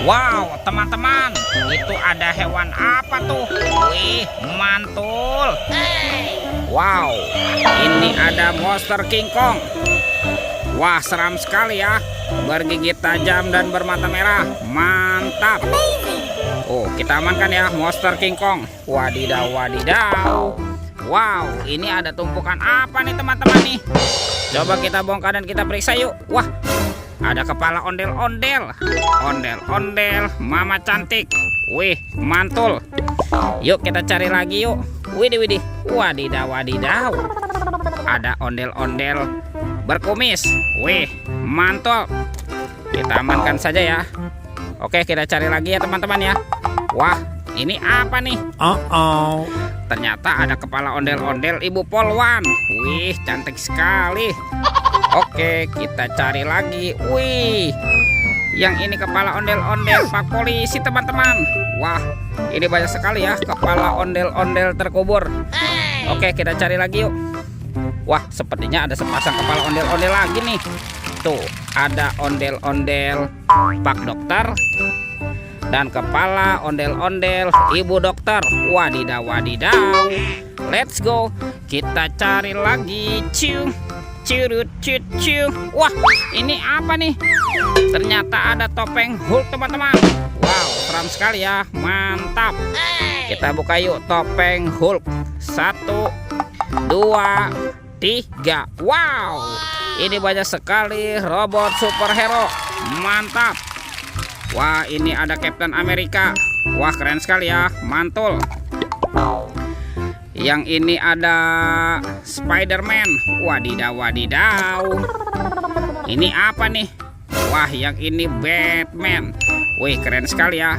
Wow, teman-teman, itu ada hewan apa tuh? Wih, mantul. Wow, ini ada monster King Kong. Wah, seram sekali ya. Bergigit tajam dan bermata merah. Mantap. Oh, kita amankan ya monster King Kong. Wadidaw, wadidaw. Wow, ini ada tumpukan apa nih teman-teman nih? Coba kita bongkar dan kita periksa yuk. Wah, ada kepala ondel-ondel. Ondel-ondel, mama cantik. Wih, mantul. Yuk kita cari lagi yuk. Widih, widih. Wadidaw, wadidaw. Ada ondel-ondel berkumis. Wih, mantul. Kita amankan saja ya. Oke, kita cari lagi ya teman-teman ya. Wah, ini apa nih? Ternyata ada kepala ondel-ondel Ibu Polwan. Wih, cantik sekali. Oke, kita cari lagi. Wih, yang ini kepala ondel-ondel Pak Polisi teman-teman. Wah, ini banyak sekali ya kepala ondel-ondel terkubur. Oke, kita cari lagi yuk. Wah, sepertinya ada sepasang kepala ondel-ondel lagi nih. Tuh, ada ondel-ondel Pak Dokter dan kepala ondel-ondel Ibu Dokter. Wadidaw, wadidaw. Let's go. Kita cari lagi. Ciu. Curut cut ciu. Wah, ini apa nih? Ternyata ada topeng Hulk teman-teman. Wow, seram sekali ya. Mantap. Kita buka yuk topeng Hulk. 1, 2, 3. Wow, ini banyak sekali robot superhero. Mantap. Wah, ini ada Captain America. Wah, keren sekali ya. Mantul. Yang ini ada Spider-Man. Wadidaw, wadidaw. Ini apa nih? Wah, yang ini Batman. Wih, keren sekali ya.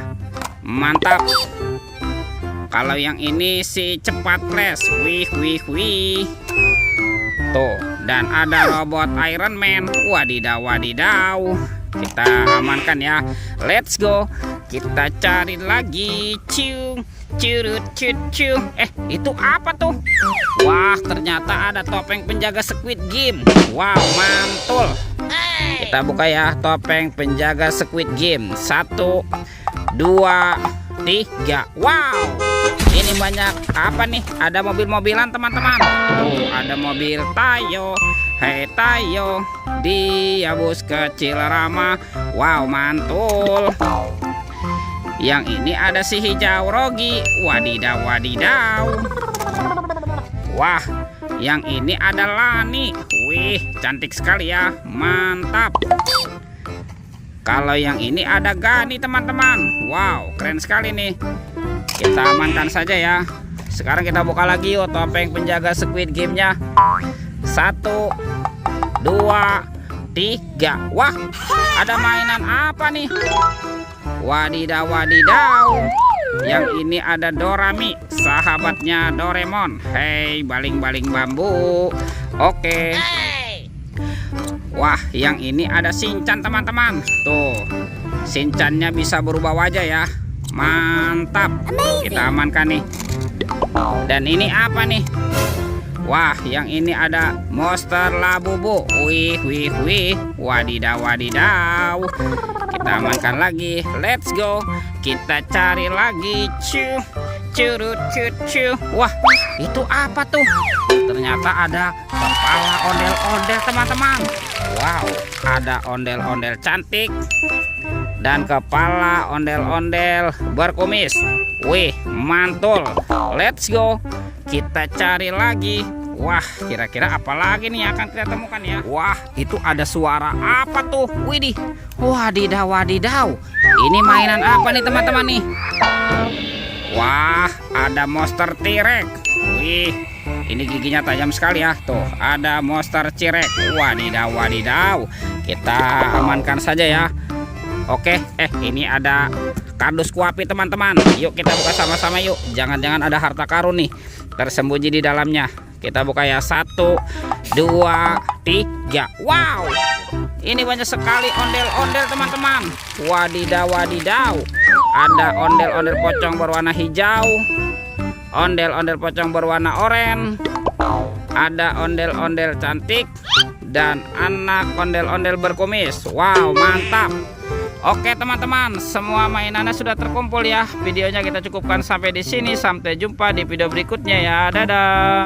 Mantap. Kalau yang ini si cepat les. Wih, wih, wih. Tuh, dan ada robot Iron Man. Wadidaw, wadidaw. Kita amankan ya. Let's go. Kita cari lagi. Ciu. Curut cucu. Itu apa tuh? Wah, ternyata ada topeng penjaga Squid Game. Wow, mantul. Kita buka ya topeng penjaga Squid Game. 1, 2, 3. Wow, ini banyak apa nih? Ada mobil-mobilan teman-teman. Tuh, ada mobil Tayo. Hei Tayo, dia bus kecil ramah. Wow, mantul. Yang ini ada si hijau Rogi. Wadidaw, wadidaw. Wah, yang ini ada Lani. Wih, cantik sekali ya. Mantap. Kalau yang ini ada Gani teman-teman. Wow, keren sekali nih. Kita amankan saja ya. Sekarang kita buka lagi yuk topeng penjaga Squid Game-nya. 1, 2, 3. Wah, ada mainan apa nih? Wadidaw, wadidaw. Yang ini ada Dorami, sahabatnya Doraemon. Hei, baling-baling bambu. Oke. Wah, yang ini ada Shinchan teman-teman. Tuh, Shinchannya bisa berubah wajah ya. Mantap. Kita amankan nih. Dan ini apa nih? Wah, yang ini ada monster Labubu. Wih, wih, wih. Wadidaw, wadidaw. Kita amankan lagi. Let's go. Kita cari lagi. Cu. Curut cucu. Wah, itu apa tuh? Ternyata ada kepala ondel-ondel teman-teman. Wow, ada ondel-ondel cantik dan kepala ondel-ondel berkumis. Wih, mantul. Let's go. Kita cari lagi. Wah, kira-kira apa lagi nih yang akan kita temukan ya? Wah, itu ada suara apa tuh? Widih. Wadidaw, wadidaw. Ini mainan apa nih teman-teman nih? Wah, ada monster T-Rex. Wih, ini giginya tajam sekali ya. Tuh, ada monster T-Rex. Wadidaw, wadidaw. Kita amankan saja ya. Oke, ini ada kardus kuapi teman-teman. Yuk kita buka sama-sama yuk. Jangan-jangan ada harta karun nih tersembunyi di dalamnya. Kita buka ya. 1, 2, 3. Wow, ini banyak sekali ondel-ondel teman-teman. Wadidaw, wadidaw. Ada ondel-ondel pocong berwarna hijau, ondel-ondel pocong berwarna oranye, ada ondel-ondel cantik, dan anak ondel-ondel berkumis. Wow, mantap. Oke teman-teman, semua mainannya sudah terkumpul ya. Videonya kita cukupkan sampai di sini. Sampai jumpa di video berikutnya ya. Dadah.